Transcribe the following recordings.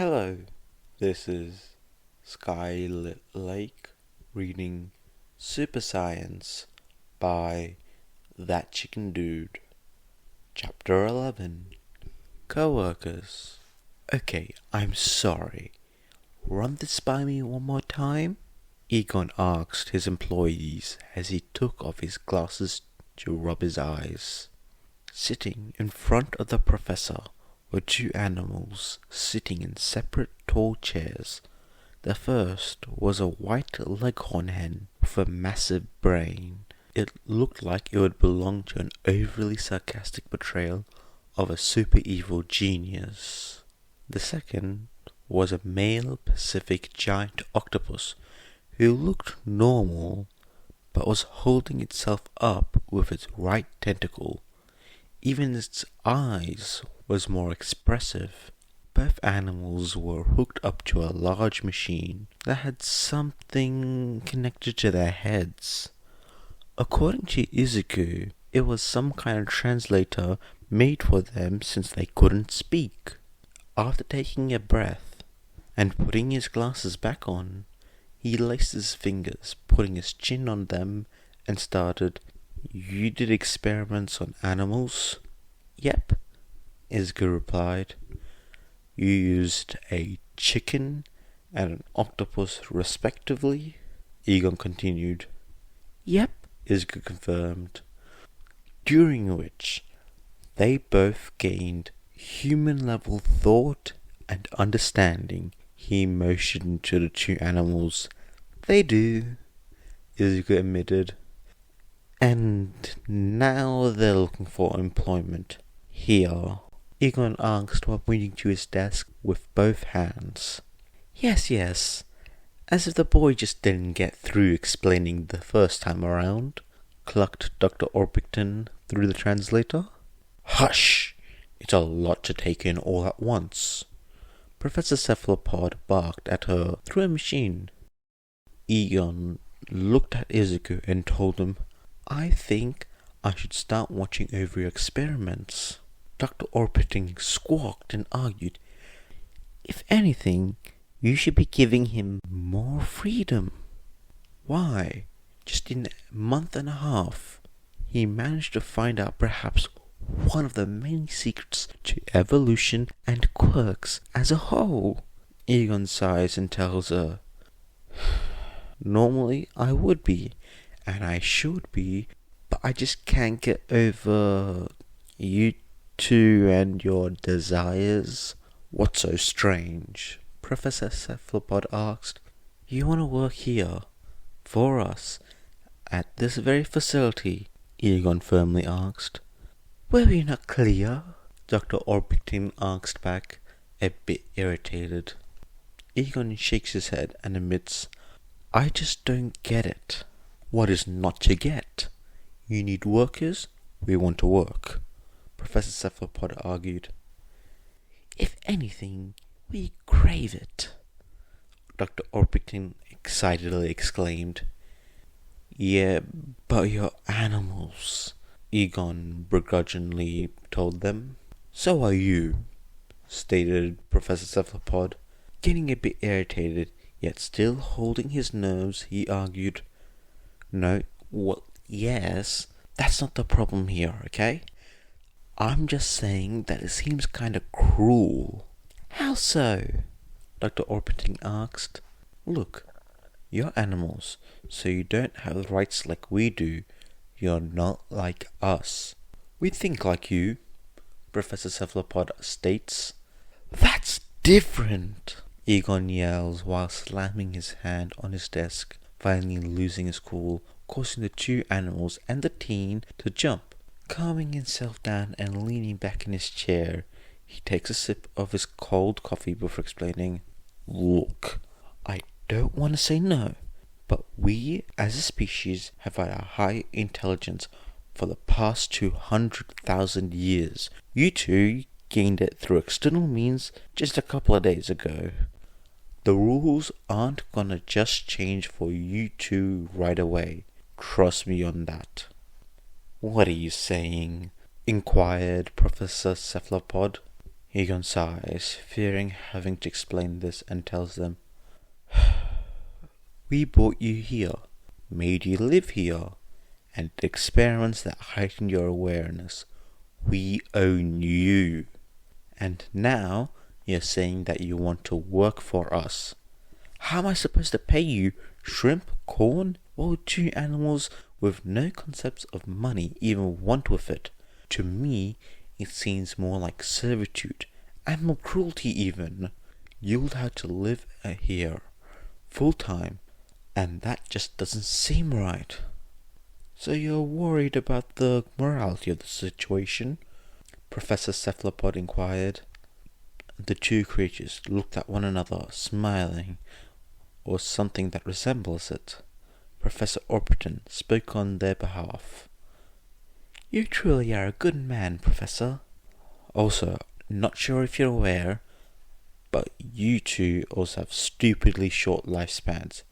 Hello, this is Skylit Lake reading Super Science by That Chicken Dude. Chapter 11. Coworkers. Okay, I'm sorry. Run this by me one more time? Egon asked his employees as he took off his glasses to rub his eyes. Sitting in front of the professor were two animals sitting in separate tall chairs. The first was a white leghorn hen with a massive brain. It looked like it would belong to an overly sarcastic portrayal of a super evil genius. The second was a male Pacific giant octopus who looked normal but was holding itself up with its right tentacle. Even its eyes was more expressive. Both animals were hooked up to a large machine that had something connected to their heads. According to Izuku, it was some kind of translator made for them since they couldn't speak. After taking a breath and putting his glasses back on, he laced his fingers, putting his chin on them, and started, "You did experiments on animals?" "Yep," Izuku replied. "You used a chicken and an octopus respectively?" Egon continued. "Yep," Izuku confirmed. "During which they both gained human-level thought and understanding." He motioned to the two animals. "They do," Izuku admitted. "And now they're looking for employment here?" Egon asked while pointing to his desk with both hands. Yes, as if the boy just didn't get through explaining the first time around, clucked Dr. Orpington through the translator. "Hush! It's a lot to take in all at once." Professor Cephalopod barked at her through a machine. Egon looked at Izuku and told him, "I think I should start watching over your experiments." Dr. Orpington squawked and argued, "If anything, you should be giving him more freedom." Why, just in a month and a half, he managed to find out perhaps one of the many secrets to evolution and quirks as a whole. Egon sighs and tells her, "Normally I would be, and I should be, but I just can't get over you two and your desires." "What's so strange?" Professor Cephalopod asked. "You want to work here, for us, at this very facility?" Egon firmly asked. "Were you not clear?" Dr. Orpington asked back, a bit irritated. Egon shakes his head and admits, "I just don't get it." "What is not to get? You need workers, we want to work," Professor Cephalopod argued. "If anything, we crave it," Dr. Orpington excitedly exclaimed. "Yeah, but you're animals," Egon begrudgingly told them. "So are you," stated Professor Cephalopod. Getting a bit irritated, yet still holding his nerves, he argued, "No, well, yes, that's not the problem here, okay? I'm just saying that it seems kinda cruel." "How so?" Dr. Orpington asked. "Look, you're animals, so you don't have rights like we do. You're not like us. We think like you," Professor Cephalopod states. "That's different!" Egon yells while slamming his hand on his desk, finally losing his cool, causing the two animals and the teen to jump. Calming himself down and leaning back in his chair, he takes a sip of his cold coffee before explaining, "Look, I don't want to say no, but we as a species have had a high intelligence for the past 200,000 years. You two gained it through external means just a couple of days ago. The rules aren't gonna just change for you two right away. Trust me on that." "What are you saying?" inquired Professor Cephalopod. Egon sighs, fearing having to explain this, and tells them, "We brought you here, made you live here, and did experiments that heightened your awareness. We own you. And now you're saying that you want to work for us. How am I supposed to pay you? Shrimp? Corn? What would two animals with no concepts of money even want with it? To me, it seems more like servitude, animal cruelty even. You'll have to live here, full time, and that just doesn't seem right." "So you're worried about the morality of the situation?" Professor Cephalopod inquired. The two creatures looked at one another, smiling, or something that resembles it. Professor Orpington spoke on their behalf. "You truly are a good man, Professor. Also, not sure if you're aware, but you two also have stupidly short lifespans."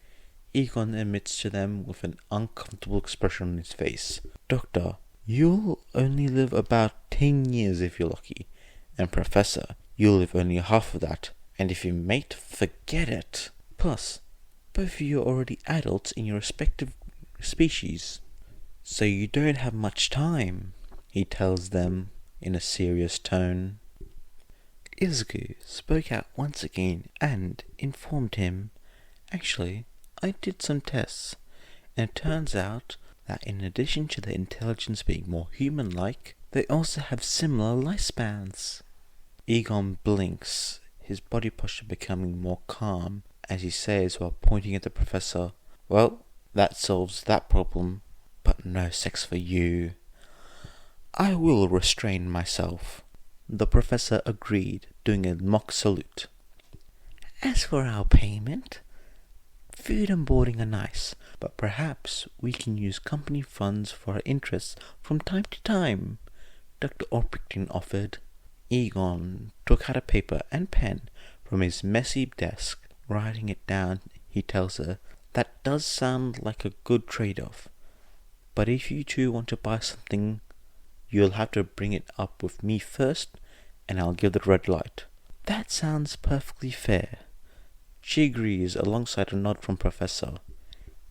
Egon admits to them with an uncomfortable expression on his face. "Doctor, you'll only live about 10 years if you're lucky, and Professor, you'll live only half of that, and if you mate, forget it. Plus, both of you are already adults in your respective species, so you don't have much time," he tells them in a serious tone. Izuku spoke out once again and informed him, "Actually, I did some tests, and it turns out that in addition to their intelligence being more human-like, they also have similar lifespans." Egon blinks, his body posture becoming more calm, as he says while pointing at the professor, "Well, that solves that problem, but no sex for you." "I will restrain myself," the professor agreed, doing a mock salute. "As for our payment, food and boarding are nice, but perhaps we can use company funds for our interests from time to time," Dr. Orpington offered. Egon took out a paper and pen from his messy desk. Writing it down, he tells her, "That does sound like a good trade-off, but if you two want to buy something, you'll have to bring it up with me first, and I'll give the red light." "That sounds perfectly fair." She agrees alongside a nod from Professor.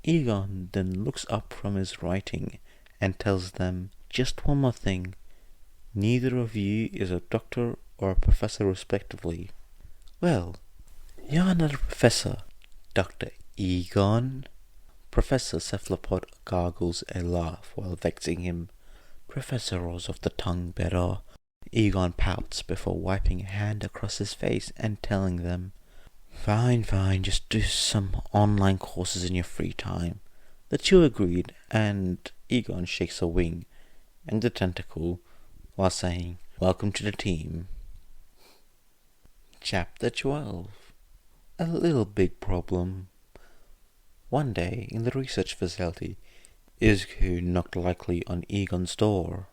Egon then looks up from his writing and tells them, "Just one more thing. Neither of you is a doctor or a professor respectively." "Well, you're not a professor, Dr. Egon." Professor Cephalopod gargles a laugh while vexing him. "Professor rolls off the tongue better." Egon pouts before wiping a hand across his face and telling them, Fine, just do some online courses in your free time." The two agreed, and Egon shakes a wing and a tentacle while saying, "Welcome to the team." Chapter 12. A little big problem. One day, in the research facility, Izuku knocked lightly on Egon's door.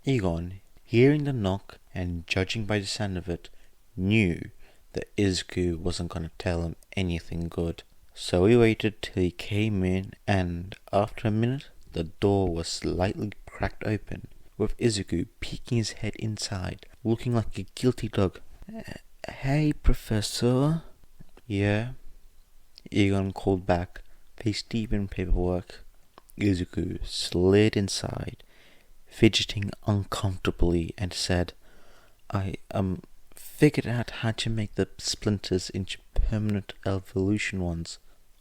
Egon, hearing the knock and judging by the sound of it, knew that Izuku wasn't going to tell him anything good. So he waited till he came in, and after a minute, the door was slightly cracked open, with Izuku peeking his head inside, looking like a guilty dog. "Hey, Professor." "Yeah?" Egon called back, face deep in paperwork. Izuku slid inside, fidgeting uncomfortably, and said, I figured out how to make the splinters into permanent evolution ones.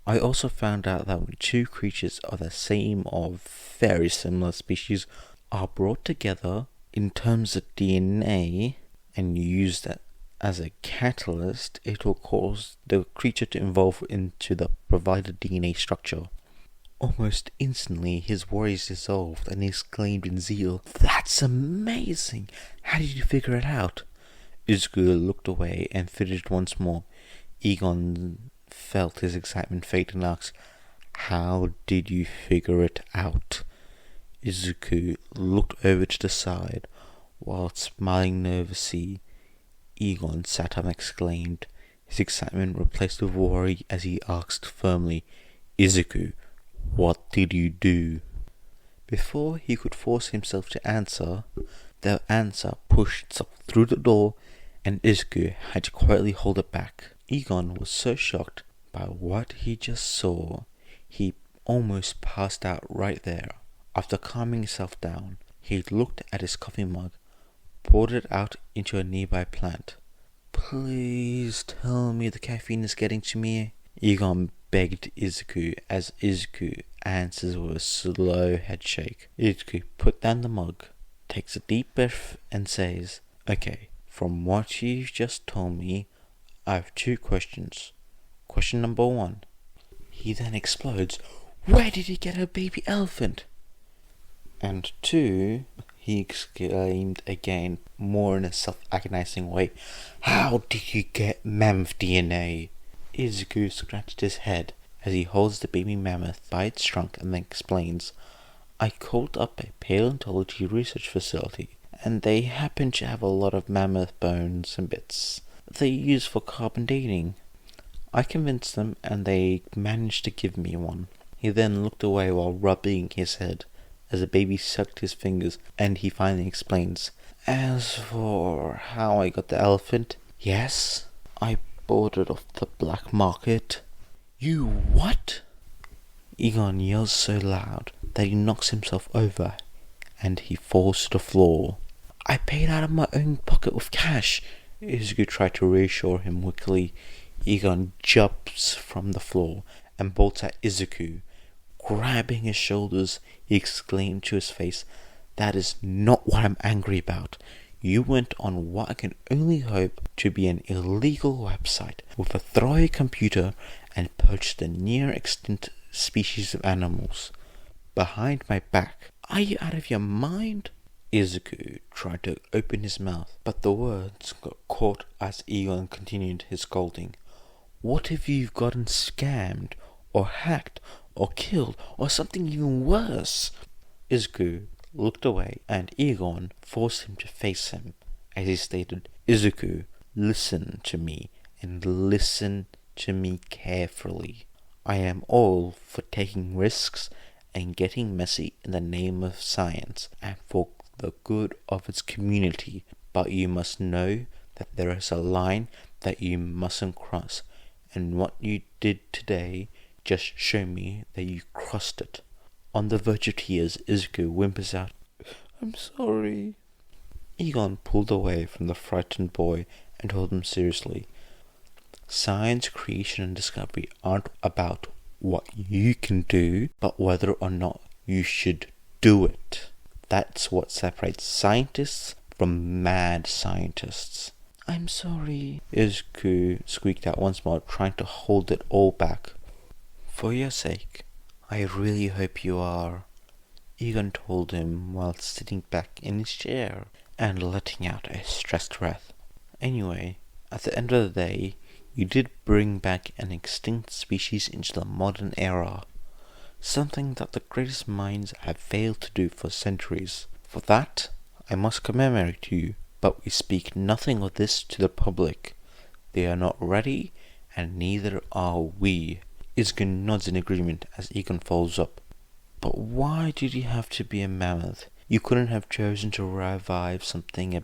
I also found out that when two creatures of the same or very similar species are brought together in terms of DNA and used as a catalyst, it will cause the creature to evolve into the provided DNA structure." Almost instantly, his worries dissolved, and he exclaimed in zeal, "That's amazing! How did you figure it out?" Izuku looked away and fidgeted once more. Egon felt his excitement fade and asked, "How did you figure it out?" Izuku looked over to the side, while smiling nervously. Egon sat up and exclaimed, his excitement replaced with worry as he asked firmly, "Izuku, what did you do?" Before he could force himself to answer, the answer pushed itself through the door, and Izuku had to quietly hold it back. Egon was so shocked by what he just saw, he almost passed out right there. After calming himself down, he looked at his coffee mug, poured it out into a nearby plant. "Please tell me the caffeine is getting to me," Egon begged Izuku as Izuku answers with a slow head shake. Izuku put down the mug, takes a deep breath and says, "Okay, from what you've just told me, I have 2 questions. Question number 1. He then explodes, "Where did he get a baby elephant?" And 2, he exclaimed again, more in a self-agonizing way, "How did you get mammoth DNA?" Izuku scratched his head as he holds the baby mammoth by its trunk and then explains, "I called up a paleontology research facility, and they happen to have a lot of mammoth bones and bits they use for carbon dating. I convinced them and they managed to give me one." He then looked away while rubbing his head as the baby sucked his fingers, and he finally explains, "As for how I got the elephant, yes, I bought it off the black market." "You what?" Egon yells so loud that he knocks himself over and he falls to the floor. "I paid out of my own pocket with cash." Izuku tried to reassure him weakly. Egon jumps from the floor and bolts at Izuku. Grabbing his shoulders, he exclaimed to his face, "That is not what I'm angry about. You went on what I can only hope to be an illegal website with a throwaway computer and poached a near-extinct species of animals behind my back. Are you out of your mind?" Izuku tried to open his mouth, but the words got caught as Egon continued his scolding. "What if you've gotten scammed, or hacked, or killed, or something even worse?" Izuku looked away, and Egon forced him to face him as he stated, "Izuku, listen to me, and listen to me carefully. I am all for taking risks and getting messy in the name of science and for the good of its community, but you must know that there is a line that you mustn't cross, and what you did today just showed me that you crossed it." On the verge of tears, Izuku whimpers out, "I'm sorry." Egon pulled away from the frightened boy and told him seriously, "Science, creation and discovery aren't about what you can do, but whether or not you should do it. That's what separates scientists from mad scientists." "I'm sorry," Izuku squeaked out once more, trying to hold it all back. "For your sake, I really hope you are," Egon told him while sitting back in his chair and letting out a stressed breath. "Anyway, at the end of the day, you did bring back an extinct species into the modern era. Something that the greatest minds have failed to do for centuries. For that, I must commemorate you, but we speak nothing of this to the public. They are not ready, and neither are we." Izuku nods in agreement as Egon folds up. "But why did you have to be a mammoth? You couldn't have chosen to revive something a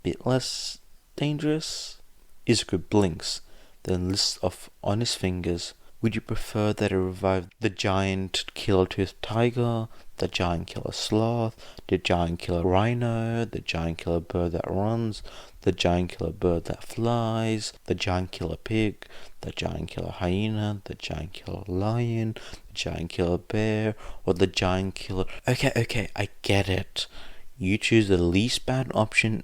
bit less dangerous?" Izuku blinks, then lists off on his fingers. "Would you prefer that I revived the giant killer-toothed tiger, the giant killer sloth, the giant killer rhino, the giant killer bird that runs, the giant killer bird that flies, the giant killer pig, the giant killer hyena, the giant killer lion, the giant killer bear, or the giant killer..." Okay, I get it. You choose the least bad option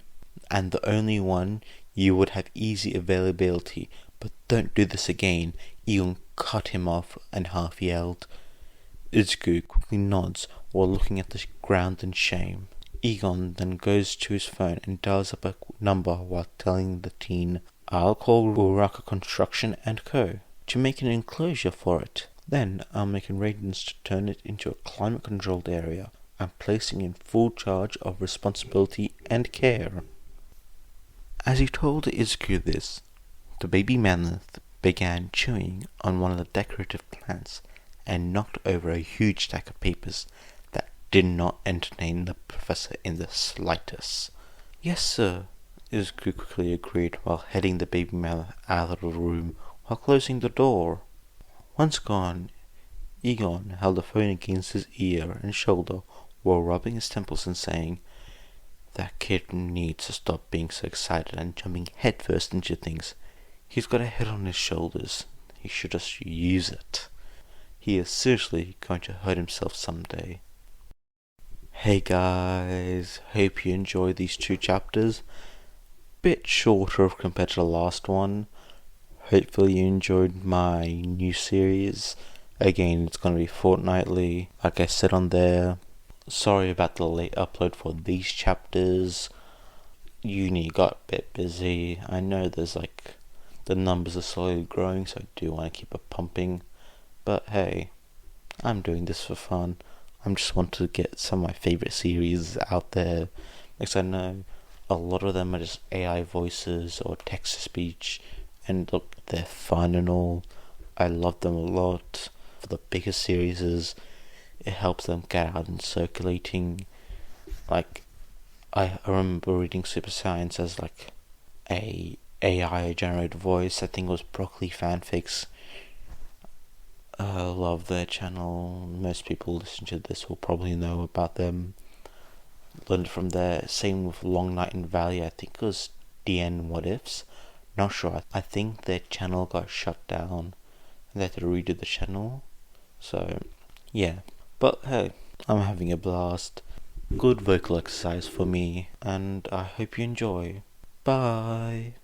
and the only one you would have easy availability, but don't do this again." Egon cut him off and half yelled. Izuku quickly nods while looking at the ground in shame. Egon then goes to his phone and dials up a number while telling the teen, "I'll call Uraka Construction and Co. to make an enclosure for it. Then I'll make arrangements to turn it into a climate-controlled area. I'm placing in full charge of responsibility and care." As he told Izuku this, the baby mammoth began chewing on one of the decorative plants and knocked over a huge stack of papers that did not entertain the professor in the slightest. "Yes, sir," Izuku quickly agreed while heading the baby male out of the room while closing the door. Once gone, Egon held the phone against his ear and shoulder while rubbing his temples and saying, "That kid needs to stop being so excited and jumping headfirst into things. He's got a head on his shoulders. He should just use it. He is seriously going to hurt himself someday." Hey guys, hope you enjoyed these 2 chapters. Bit shorter compared to the last one. Hopefully you enjoyed my new series. Again, it's going to be fortnightly, like I said on there. Sorry about the late upload for these chapters. Uni got a bit busy. I know the numbers are slowly growing, so I do want to keep it pumping. But hey, I'm doing this for fun. I just want to get some of my favorite series out there, because I know a lot of them are just AI voices or text-to-speech, and look, they're fun and all. I love them a lot. For the bigger series, it helps them get out and circulating. Like, I remember reading Super Science as like a AI generated voice. I think it was Broccoli FanFics. I love their channel. Most people listen to this will probably know about them. Learned from there. Same with Long Night in Valley. I think it was DN What Ifs. Not sure. I think their channel got shut down and they had to redo the channel. So, yeah. But hey, I'm having a blast. Good vocal exercise for me, and I hope you enjoy. Bye.